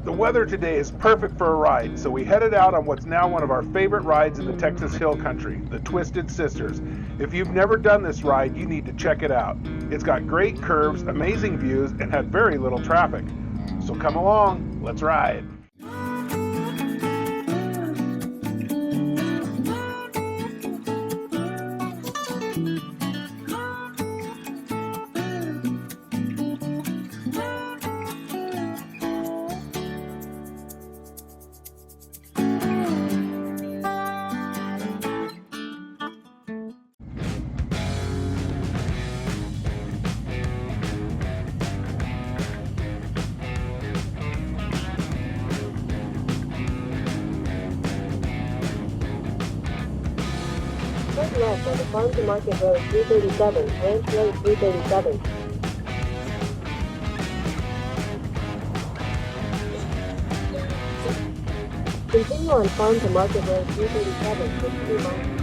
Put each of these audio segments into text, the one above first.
The weather today is perfect for a ride, so we headed out on what's now one of our favorite rides in the Texas Hill Country, the Twisted Sisters. If you've never done this ride, you need to check it out. It's got great curves, amazing views, and had very little traffic. So come along, let's ride. Turn left on the Farm to Market Road 337, Ranch Road 337. Continue on Farm to Market Road 337 for 2 miles.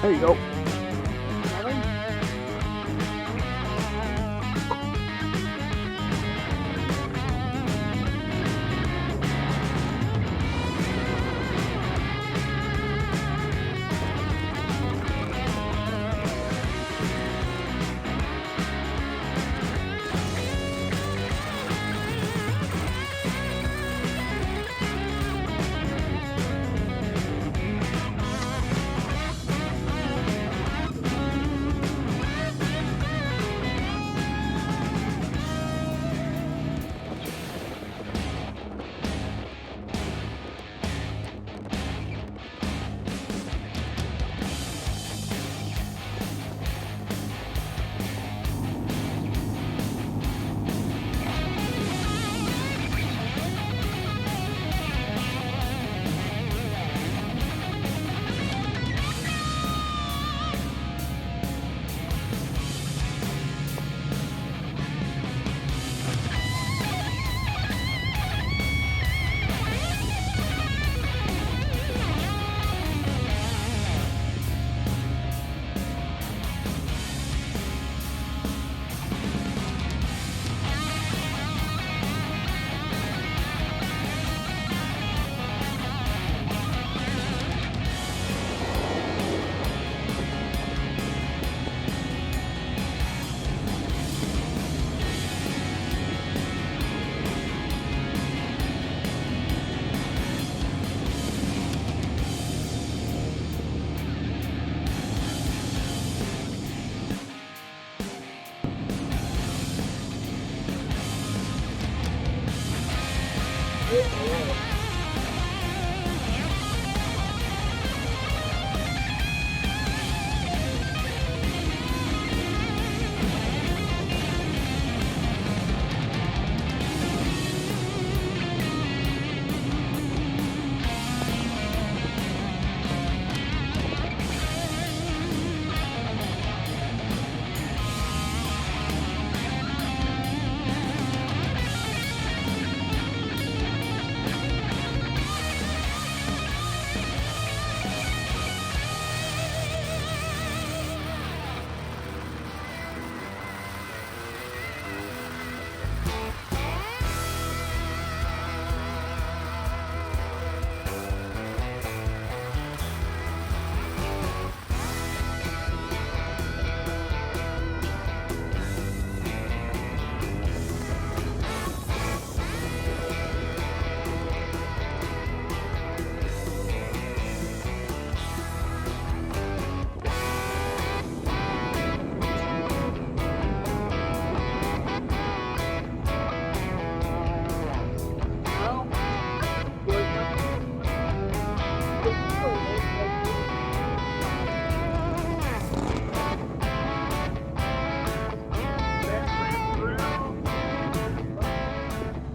There you go.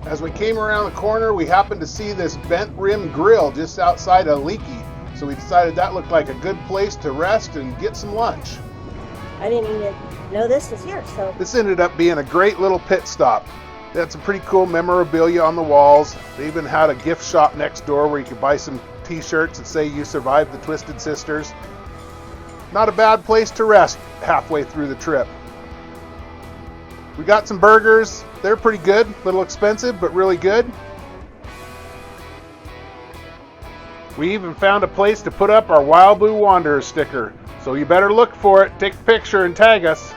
As we came around the corner, we happened to see this bent rim grill just outside of Leakey. So we decided that looked like a good place to rest and get some lunch. I didn't even know this was here, so. This ended up being a great little pit stop. That's some pretty cool memorabilia on the walls. They even had a gift shop next door where you could buy some t-shirts that say you survived the Twisted Sisters. Not a bad place to rest halfway through the trip. We got some burgers. They're pretty good, a little expensive, but really good. We even found a place to put up our Wild Blue Wanderer sticker. So you better look for it, take a picture and tag us.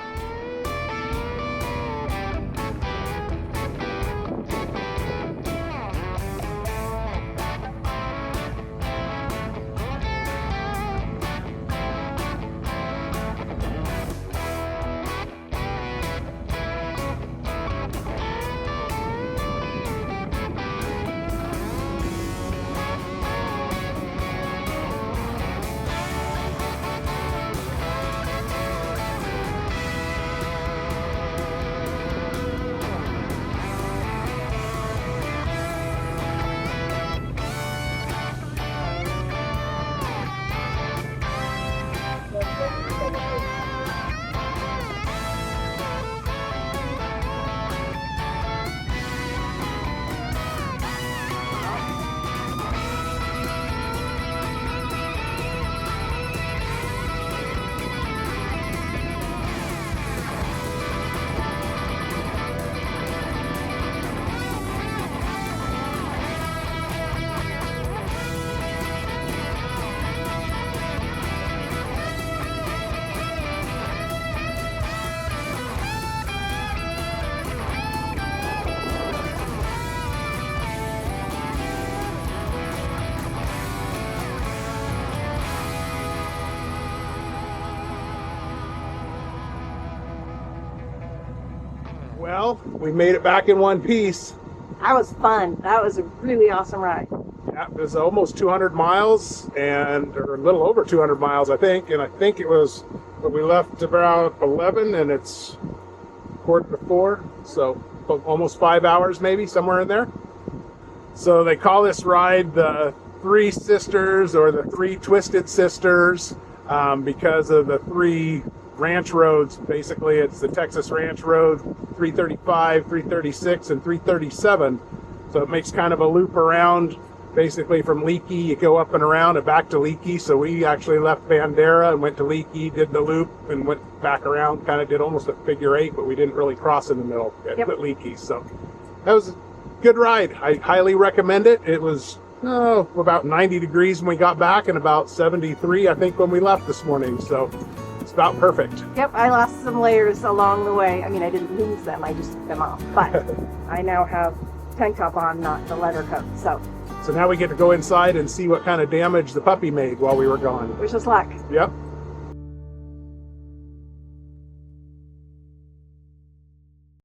Well, we made it back in one piece. That was fun. That was a really awesome ride. Yeah, it was almost 200 miles, or a little over 200 miles, I think. And I think it was, but we left about 11, and it's 3:45, so almost 5 hours, maybe somewhere in there. So they call this ride the Three Sisters or the Three Twisted Sisters because of the three ranch roads. Basically, it's the Texas Ranch Road 335, 336, and 337. So it makes kind of a loop around, basically from Leakey. You go up and around and back to Leakey. So we actually left Bandera and went to Leakey, did the loop, and went back around. Kind of did almost a figure eight, but we didn't really cross in the middle at Leakey. So that was a good ride. I highly recommend it. It was about 90 degrees when we got back and about 73, I think, when we left this morning. So it's about perfect. Yep, I lost some layers along the way. I mean, I didn't lose them, I just took them off. But I now have tank top on, not the leather coat. So now we get to go inside and see what kind of damage the puppy made while we were gone. wish us luck. Yep.